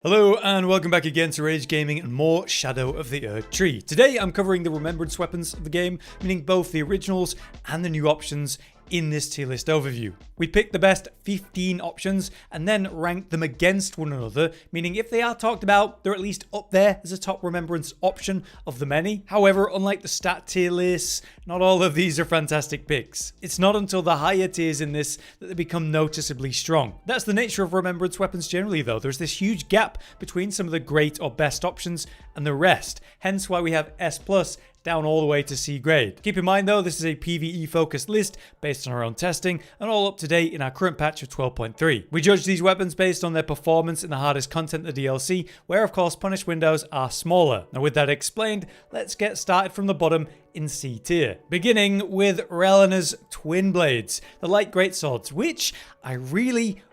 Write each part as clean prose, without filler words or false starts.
Hello and welcome back again to Rage Gaming and more Shadow of the Erdtree. Today I'm covering the Remembrance weapons of the game, meaning both the originals and the new options in this tier list overview. We picked the best 15 options and then ranked them against one another, meaning if they are talked about, they're at least up there as a top Remembrance option of the many. However, unlike the stat tier lists, not all of these are fantastic picks. It's not until the higher tiers in this that they become noticeably strong. That's the nature of Remembrance weapons generally though. There's this huge gap between some of the great or best options and the rest, hence why we have S+ down all the way to C grade. Keep in mind though, this is a PvE focused list based on our own testing and all up to date in our current patch of 12.3. We judge these weapons based on their performance in the hardest content of the DLC, where of course punished windows are smaller. Now with that explained, let's get started from the bottom in C tier. Beginning with Rellanas twinblades, the light greatswords, which I really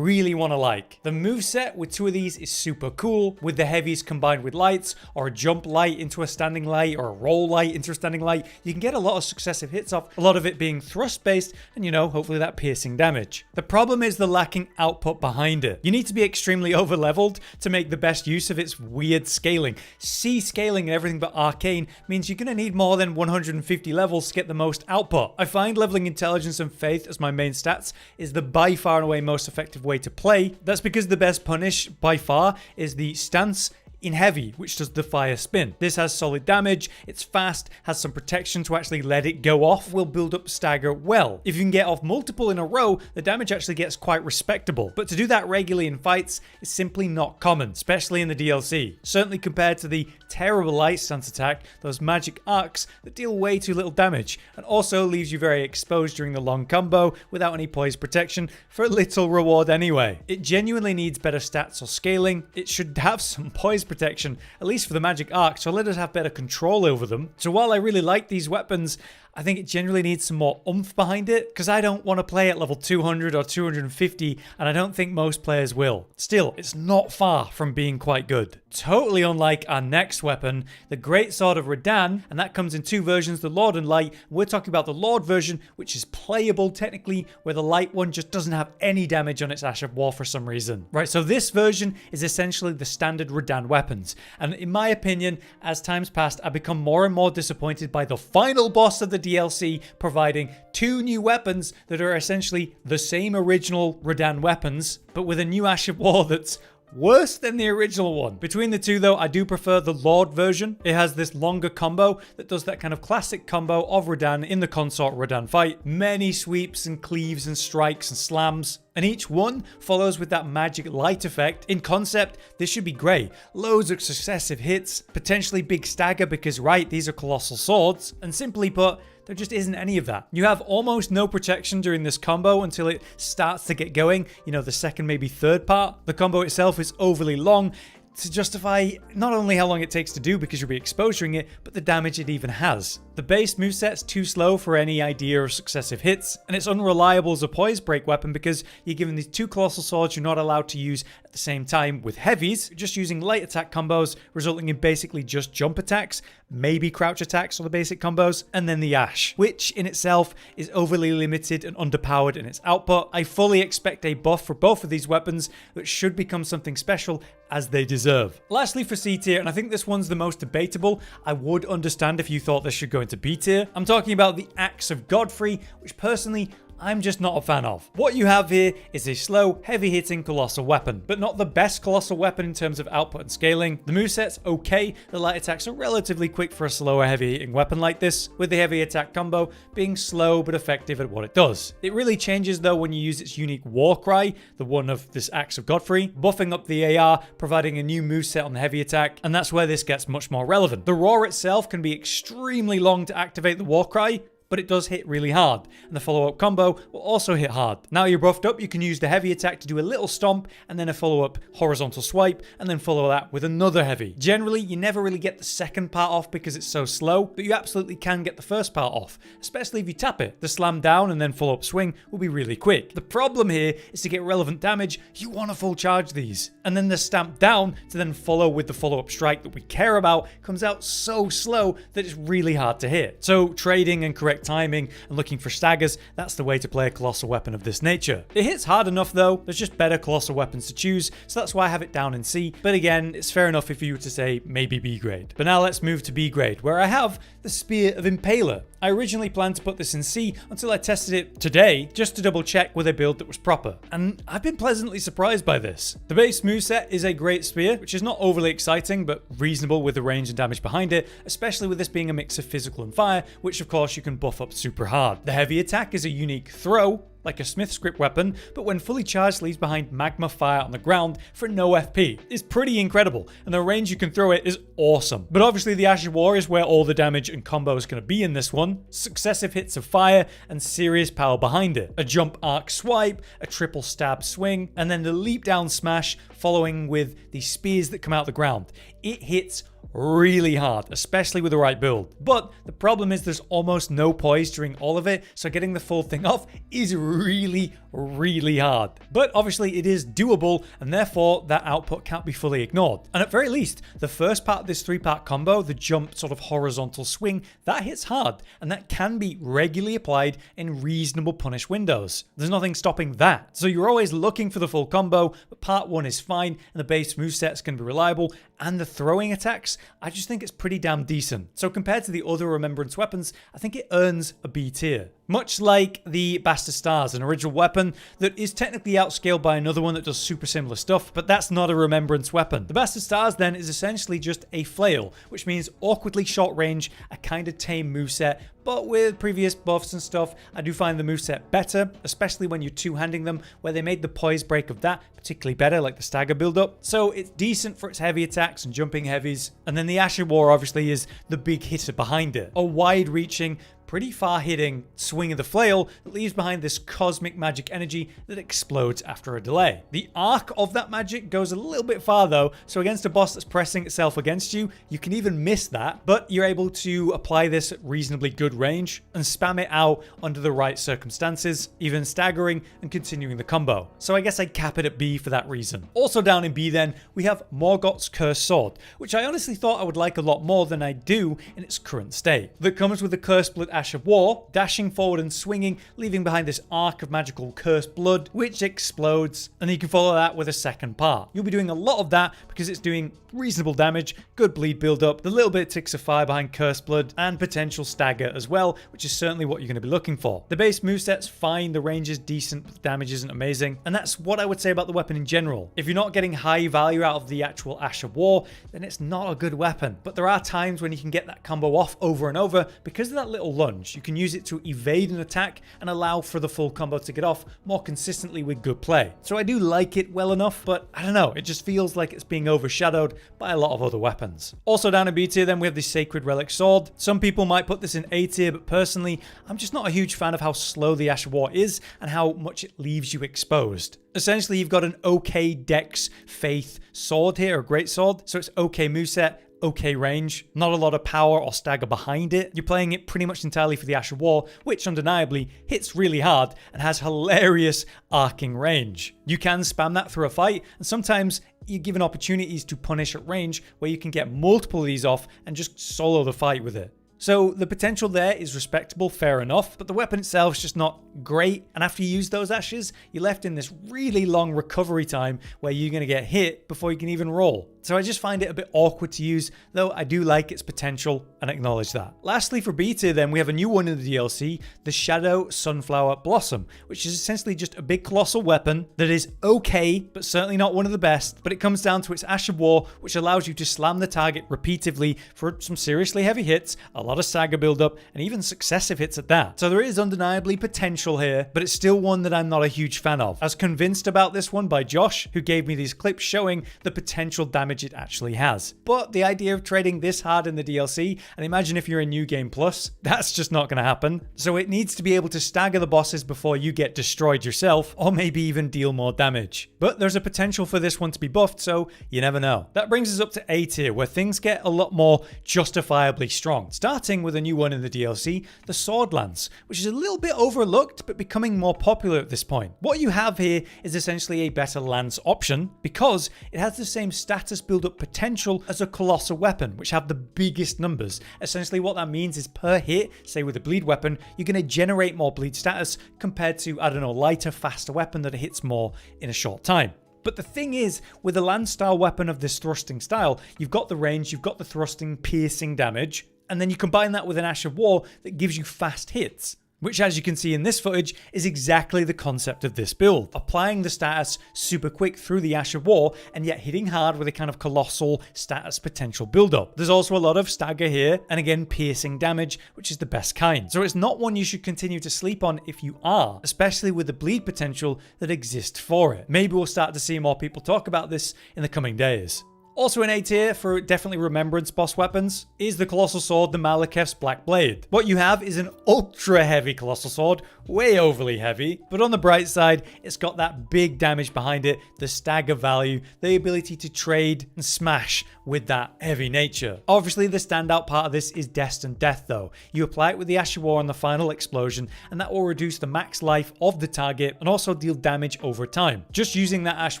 want to like. The moveset with two of these is super cool, with the heavies combined with lights, or a jump light into a standing light, or a roll light into a standing light. You can get a lot of successive hits off, a lot of it being thrust based, and hopefully that piercing damage. The problem is the lacking output behind it. You need to be extremely over leveled to make the best use of its weird scaling. C scaling and everything but arcane means you're going to need more than 150 levels to get the most output. I find leveling intelligence and faith as my main stats is the by far and away most effective way to play. That's because the best punish by far is the stance in heavy, which does the fire spin. This has solid damage, it's fast, has some protection to actually let it go off, will build up stagger well. If you can get off multiple in a row, the damage actually gets quite respectable. But to do that regularly in fights is simply not common, especially in the DLC. Certainly compared to the terrible light stance attack, those magic arcs that deal way too little damage, and also leaves you very exposed during the long combo without any poise protection for little reward anyway. It genuinely needs better stats or scaling. It should have some poise protection, at least for the magic arc, so let us have better control over them. So while I really like these weapons, I think it generally needs some more oomph behind it, because I don't want to play at level 200 or 250, and I don't think most players will. Still, it's not far from being quite good. Totally unlike our next weapon, the greatsword of Radahn, and that comes in two versions, the Lord and Light. We're talking about the Lord version, which is playable technically, where the Light one just doesn't have any damage on its Ash of War for some reason. Right, so this version is essentially the standard Radahn weapons, and in my opinion, as time's passed, I've become more and more disappointed by the final boss of the DLC providing two new weapons that are essentially the same original Radahn weapons, but with a new Ash of War that's worse than the original one. Between the two though, I do prefer the Lord version. It has this longer combo that does that kind of classic combo of Radahn in the consort Radahn fight. Many sweeps and cleaves and strikes and slams, and each one follows with that magic light effect. In concept, this should be great. Loads of successive hits, potentially big stagger because right, these are colossal swords, and simply put, there just isn't any of that. You have almost no protection during this combo until it starts to get going, the second, maybe third part. The combo itself is overly long to justify not only how long it takes to do because you'll be exposed during it, but the damage it even has. The base moveset's too slow for any idea of successive hits, and it's unreliable as a poise break weapon because you're given these two colossal swords you're not allowed to use at the same time with heavies, just using light attack combos, resulting in basically just jump attacks, maybe crouch attacks or the basic combos, and then the Ash, which in itself is overly limited and underpowered in its output. I fully expect a buff for both of these weapons that should become something special as they deserve. Lastly for C tier, and I think this one's the most debatable, I would understand if you thought this should go into B tier. I'm talking about the Axe of Godfrey, which personally I'm just not a fan of. What you have here is a slow, heavy-hitting colossal weapon, but not the best colossal weapon in terms of output and scaling. The moveset's okay, the light attacks are relatively quick for a slower, heavy-hitting weapon like this, with the heavy attack combo being slow but effective at what it does. It really changes though when you use its unique war cry, the one of this Axe of Godfrey, buffing up the AR, providing a new moveset on the heavy attack, and that's where this gets much more relevant. The roar itself can be extremely long to activate the war cry, but it does hit really hard, and the follow-up combo will also hit hard. Now you're buffed up, you can use the heavy attack to do a little stomp, and then a follow-up horizontal swipe, and then follow that with another heavy. Generally, you never really get the second part off because it's so slow, but you absolutely can get the first part off, especially if you tap it. The slam down and then follow-up swing will be really quick. The problem here is to get relevant damage, you want to full charge these. And then the stamp down to then follow with the follow-up strike that we care about comes out so slow that it's really hard to hit. So trading and correct correct timing and looking for staggers, that's the way to play a colossal weapon of this nature. It hits hard enough though, there's just better colossal weapons to choose, so that's why I have it down in C, but again, it's fair enough if you were to say maybe B grade. But now let's move to B grade, where I have the Spear of Impaler. I originally planned to put this in C until I tested it today, just to double check with a build that was proper, and I've been pleasantly surprised by this. The base moveset is a great spear, which is not overly exciting, but reasonable with the range and damage behind it, especially with this being a mix of physical and fire, which of course you can buff up super hard. The heavy attack is a unique throw, like a smith's grip weapon, but when fully charged leaves behind magma fire on the ground for no FP. It's pretty incredible, and the range you can throw it is awesome. But obviously the Ash of War is where all the damage and combo is going to be in this one. Successive hits of fire and serious power behind it. A jump arc swipe, a triple stab swing, and then the leap down smash following with the spears that come out the ground. It hits really hard, especially with the right build. But the problem is there's almost no poise during all of it, so getting the full thing off is really hard. But obviously it is doable, and therefore that output can't be fully ignored. And at very least, the first part of this 3-part combo, the jump sort of horizontal swing, that hits hard, and that can be regularly applied in reasonable punish windows. There's nothing stopping that. So you're always looking for the full combo, but part 1 is fine, and the base moveset's going to be reliable, and the throwing attacks, I just think it's pretty damn decent. So compared to the other Remembrance weapons, I think it earns a B tier. Much like the Bastard Stars, an original weapon that is technically outscaled by another one that does super similar stuff, but that's not a Remembrance weapon. The Bastard Stars then is essentially just a flail, which means awkwardly short range, a kind of tame moveset, but with previous buffs and stuff, I do find the moveset better, especially when you're two-handing them, where they made the poise break of that particularly better, like the stagger build-up. So it's decent for its heavy attacks and jumping heavies. And then the Ash of War obviously is the big hitter behind it. A wide-reaching, pretty far-hitting swing of the flail that leaves behind this cosmic magic energy that explodes after a delay. The arc of that magic goes a little bit far though, so against a boss that's pressing itself against you, you can even miss that, but you're able to apply this at reasonably good range and spam it out under the right circumstances, even staggering and continuing the combo. So I guess I'd cap it at B for that reason. Also down in B then, we have Morgott's Cursed Sword, which I honestly thought I would like a lot more than I do in its current state. That comes with the Cursed Blood Ash of War, dashing forward and swinging, leaving behind this arc of magical cursed blood, which explodes, and you can follow that with a second part. You'll be doing a lot of that because it's doing reasonable damage, good bleed build up, the little bit of ticks of fire behind cursed blood, and potential stagger as well, which is certainly what you're going to be looking for. The base moveset's fine, the range is decent, but the damage isn't amazing, and that's what I would say about the weapon in general. If you're not getting high value out of the actual Ash of War, then it's not a good weapon. But there are times when you can get that combo off over and over because of that little lunge. You can use it to evade an attack and allow for the full combo to get off more consistently with good play. So I do like it well enough, but I don't know, it just feels like it's being overshadowed by a lot of other weapons. Also down in B tier then we have the Sacred Relic Sword. Some people might put this in A tier, but personally I'm just not a huge fan of how slow the Ash of War is and how much it leaves you exposed. Essentially you've got an okay dex faith sword here, a greatsword, so it's okay moveset, okay range, not a lot of power or stagger behind it. You're playing it pretty much entirely for the Ash of War, which undeniably hits really hard and has hilarious arcing range. You can spam that through a fight, and sometimes you're given opportunities to punish at range where you can get multiple of these off and just solo the fight with it. So the potential there is respectable, fair enough, but the weapon itself is just not great, and after you use those ashes, you're left in this really long recovery time where you're going to get hit before you can even roll. So I just find it a bit awkward to use, though I do like its potential and acknowledge that. Lastly for B tier then, we have a new one in the DLC, the Shadow Sunflower Blossom, which is essentially just a big colossal weapon that is okay, but certainly not one of the best, but it comes down to its Ash of War, which allows you to slam the target repeatedly for some seriously heavy hits, a lot of stagger build-up, and even successive hits at that. So there is undeniably potential here, but it's still one that I'm not a huge fan of. I was convinced about this one by Josh, who gave me these clips showing the potential damage it actually has. But the idea of trading this hard in the DLC, and imagine if you're in New Game Plus, that's just not going to happen. So it needs to be able to stagger the bosses before you get destroyed yourself, or maybe even deal more damage. But there's a potential for this one to be buffed, so you never know. That brings us up to A tier, where things get a lot more justifiably strong. starting with a new one in the DLC, the Sword Lance, which is a little bit overlooked but becoming more popular at this point. What you have here is essentially a better lance option because it has the same status build-up potential as a colossal weapon, which have the biggest numbers. Essentially what that means is per hit, say with a bleed weapon, you're going to generate more bleed status compared to, I don't know, lighter, faster weapon that hits more in a short time. But the thing is, with a lance style weapon of this thrusting style, you've got the range, you've got the thrusting, piercing damage, and then you combine that with an Ash of War that gives you fast hits. Which, as you can see in this footage, is exactly the concept of this build. Applying the status super quick through the Ash of War, and yet hitting hard with a kind of colossal status potential build-up. There's also a lot of stagger here, and again piercing damage, which is the best kind. So it's not one you should continue to sleep on if you are, especially with the bleed potential that exists for it. Maybe we'll start to see more people talk about this in the coming days. Also in A tier for definitely Remembrance boss weapons is the Colossal Sword, the Malikeths Black Blade. What you have is an ultra heavy Colossal Sword, way overly heavy, but on the bright side, it's got that big damage behind it, the stagger value, the ability to trade and smash with that heavy nature. Obviously the standout part of this is Destined Death though. You apply it with the Ash of War on the final explosion and that will reduce the max life of the target and also deal damage over time. Just using that Ash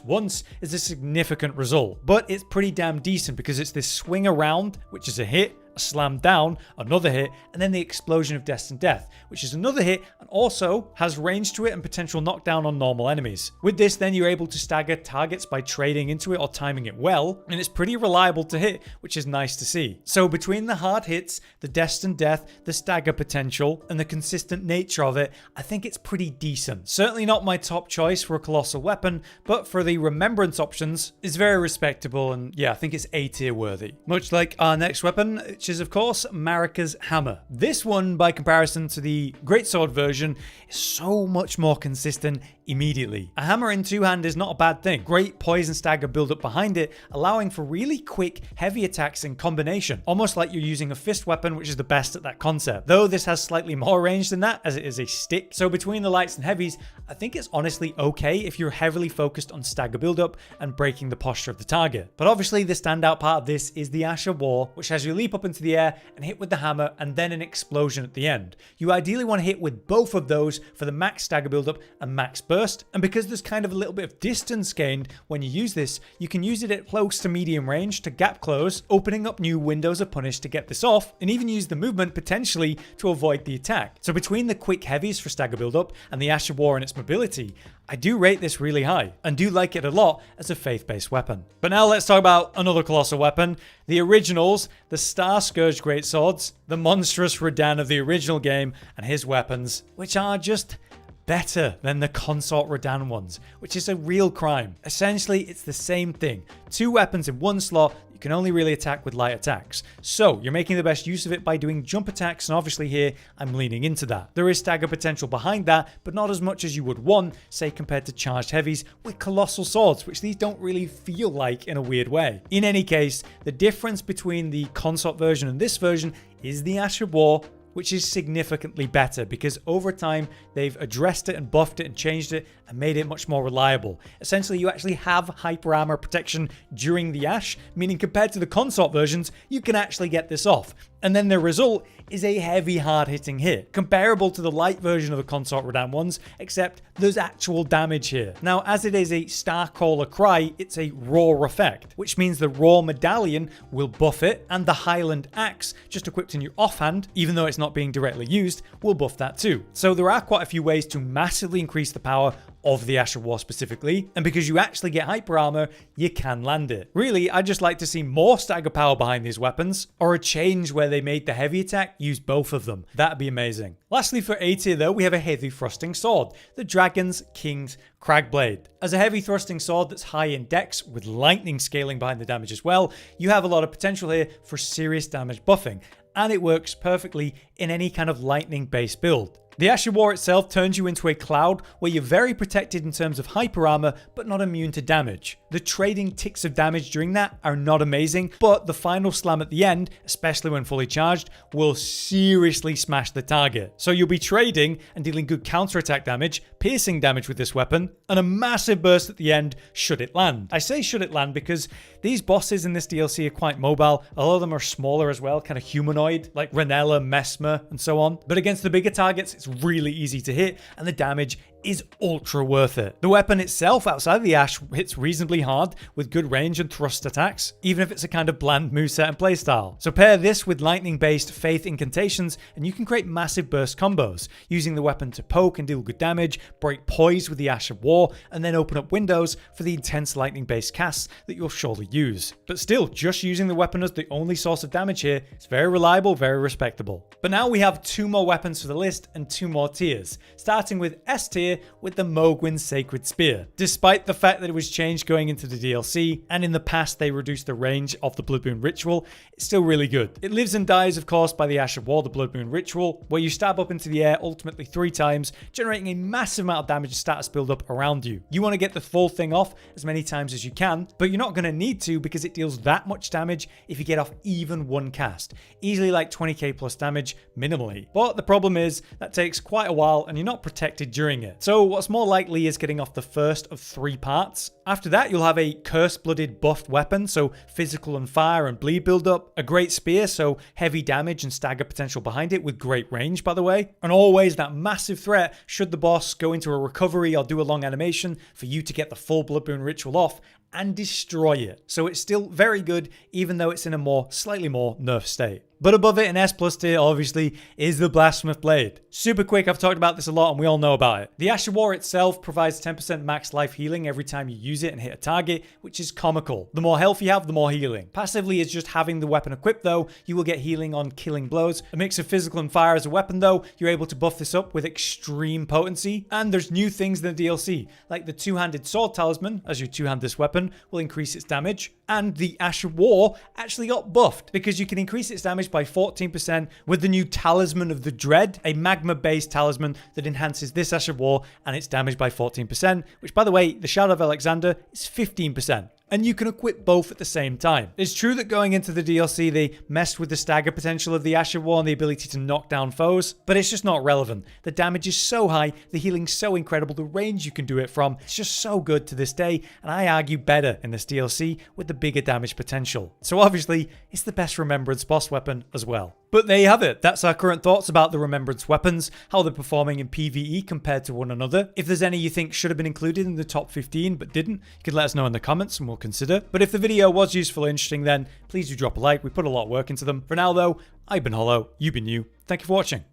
once is a significant result, but it's pretty damn decent because it's this swing around, which is a hit, a slam down, another hit, and then the explosion of Destined Death, which is another hit and also has range to it and potential knockdown on normal enemies. With this then you're able to stagger targets by trading into it or timing it well, and it's pretty reliable to hit, which is nice to see. So between the hard hits, the Destined Death, the stagger potential, and the consistent nature of it, I think it's pretty decent. Certainly not my top choice for a colossal weapon, but for the Remembrance options, it's very respectable and yeah, I think it's A tier worthy. Much like our next weapon, which is of course Marika's hammer. This one, by comparison to the greatsword version, is so much more consistent immediately. A hammer in two-hand is not a bad thing. Great poison stagger build up behind it, allowing for really quick, heavy attacks in combination, almost like you're using a fist weapon, which is the best at that concept. Though this has slightly more range than that, as it is a stick. So between the lights and heavies, I think it's honestly okay if you're heavily focused on stagger build up and breaking the posture of the target. But obviously the standout part of this is the Ash of War, which has you leap up into the air and hit with the hammer and then an explosion at the end. You ideally want to hit with both of those for the max stagger build up and max burst, and because there's kind of a little bit of distance gained when you use this, you can use it at close to medium range to gap close, opening up new windows of punish to get this off, and even use the movement potentially to avoid the attack. So between the quick heavies for stagger build up and the Ash of War and its mobility, I do rate this really high and do like it a lot as a faith-based weapon. But now let's talk about another colossal weapon, the originals, the starscourge greatswords, the monstrous radahn of the original game and his weapons, which are just better than the consort radahn ones, which is a real crime. Essentially, it's the same thing. Two weapons in one slot, you can only really attack with light attacks. So you're making the best use of it by doing jump attacks, and obviously here I'm leaning into that. There is stagger potential behind that, but not as much as you would want, say compared to charged heavies with colossal swords, which these don't really feel like in a weird way. In any case, the difference between the consort version and this version is the Ash of War, which is significantly better because over time they've addressed it and buffed it and changed it and made it much more reliable. Essentially, you actually have hyper armor protection during the Ash, meaning compared to the consort versions, you can actually get this off. And then the result is a heavy, hard-hitting hit, comparable to the light version of the consort radahn ones, except there's actual damage here. Now, as it is a Starcaller Cry, it's a raw effect, which means the raw medallion will buff it, and the Highland Axe, just equipped in your offhand, even though it's not being directly used, will buff that too. So there are quite a few ways to massively increase the power of the Ash of War specifically, and because you actually get hyper armor, you can land it. Really, I'd just like to see more stagger power behind these weapons, or a change where they made the heavy attack use both of them. That'd be amazing. Lastly, for A tier though, we have a heavy thrusting sword, the Dragon's King's Cragblade. As a heavy thrusting sword that's high in dex with lightning scaling behind the damage as well, you have a lot of potential here for serious damage buffing, and it works perfectly in any kind of lightning based build. The Ash of War itself turns you into a cloud where you're very protected in terms of hyper armor, but not immune to damage. The trading ticks of damage during that are not amazing, but the final slam at the end, especially when fully charged, will seriously smash the target. So you'll be trading and dealing good counterattack damage, piercing damage with this weapon, and a massive burst at the end should it land. I say should it land because these bosses in this DLC are quite mobile. A lot of them are smaller as well, kind of humanoid, like Miquella Messmer and so on. But against the bigger targets, it's really easy to hit, and the damage is ultra worth it. The weapon itself outside of the Ash hits reasonably hard with good range and thrust attacks, even if it's a kind of bland moveset and playstyle. So pair this with lightning-based faith incantations and you can create massive burst combos, using the weapon to poke and deal good damage, break poise with the Ash of War, and then open up windows for the intense lightning-based casts that you'll surely use. But still, just using the weapon as the only source of damage here is very reliable, very respectable. But now we have 2 more weapons for the list and 2 more tiers, starting with S tier with the mohgywns Sacred Spear. Despite the fact that it was changed going into the DLC, and in the past they reduced the range of the Blood Moon Ritual, it's still really good. It lives and dies, of course, by the Ash of War, the Blood Moon Ritual, where you stab up into the air ultimately 3 times, generating a massive amount of damage and status build up around you. You want to get the full thing off as many times as you can, but you're not going to need to because it deals that much damage if you get off even 1 cast. Easily like 20k plus damage minimally. But the problem is that takes quite a while and you're not protected during it. So what's more likely is getting off the first of 3 parts. After that, you'll have a curse-blooded buffed weapon, so physical and fire and bleed build-up, a great spear, so heavy damage and stagger potential behind it with great range, by the way, and always that massive threat should the boss go into a recovery or do a long animation for you to get the full Blood Moon Ritual off and destroy it. So it's still very good, even though it's in a slightly more nerfed state. But above it in S+ tier, obviously, is the Blasphemous Blade. Super quick, I've talked about this a lot and we all know about it. The Ash of War itself provides 10% max life healing every time you use it and hit a target, which is comical. The more health you have, the more healing. Passively is just having the weapon equipped though, you will get healing on killing blows. A mix of physical and fire as a weapon though, you're able to buff this up with extreme potency. And there's new things in the DLC, like the 2-handed sword talisman, as you 2-hand this weapon, will increase its damage. And the Ash of War actually got buffed because you can increase its damage by 14% with the new Talisman of the Dread, a magma-based talisman that enhances this Ash of War and its damage by 14%, which by the way, the Shadow of Alexander is 15%. And you can equip both at the same time. It's true that going into the DLC, they messed with the stagger potential of the Ash of War and the ability to knock down foes, but it's just not relevant. The damage is so high, the healing's so incredible, the range you can do it from, it's just so good to this day, and I argue better in this DLC with the bigger damage potential. So obviously, it's the best Remembrance boss weapon as well. But there you have it. That's our current thoughts about the Remembrance weapons, how they're performing in PvE compared to one another. If there's any you think should have been included in the top 15 but didn't, you could let us know in the comments and we'll consider. But if the video was useful or interesting, then please do drop a like. We put a lot of work into them. For now though, I've been Hollow, you've been you. Thank you for watching.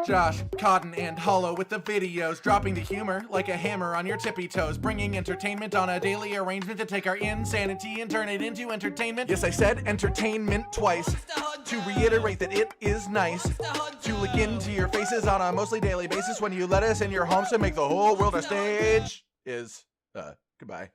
Josh, Cotton, and Hollow with the videos, dropping the humor like a hammer on your tippy toes, bringing entertainment on a daily arrangement to take our insanity and turn it into entertainment. Yes, I said entertainment twice, to reiterate that it is nice to look into your faces on a mostly daily basis when you let us in your homes to make the whole world a stage. Goodbye.